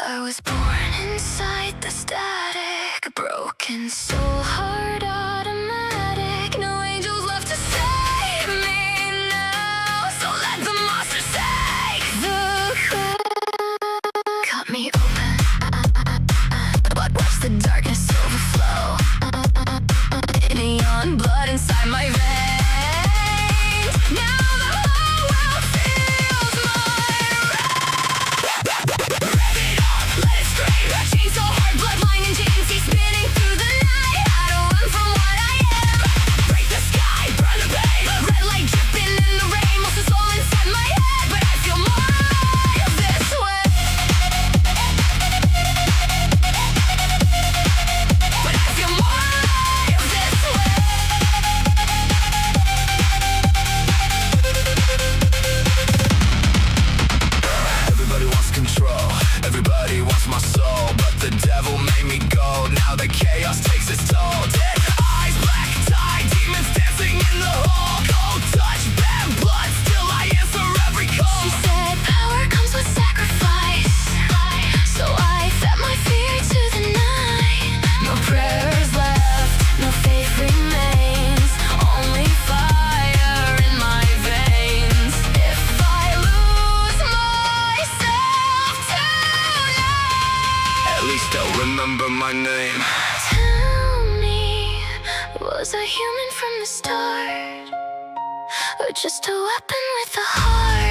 I was born inside the static, a broken soul, heart automatic. No angels left to save me now, so let the monsters take the crown. Cut me open, but watch the darkness overflow. Neon blood inside my veins. Now the whole world feels my wrath. Rev it up, let it scream. Chains so hard, bloodline and chains keep spinning through the night. I don't run from what I am. Break the sky, burn the pain. Red light dripping in the rain. Lost the soul inside my head, but I feel more alive this way. But I feel more alive this way. Everybody wants control, everybody wants my soul, but the devil made me go. Now the chaos takes its toll. Dead eyes, black tie, demons dancing in the hall. Cold touch, bad blood, still I answer every call. She said power comes with sacrifice, so I fed my fear to the night. No prayers left, no faith remains, only fire in my veins. If I lose myself tonight, At least they'll remember my name. tell me, was I human from the start, or just a weapon with a heart?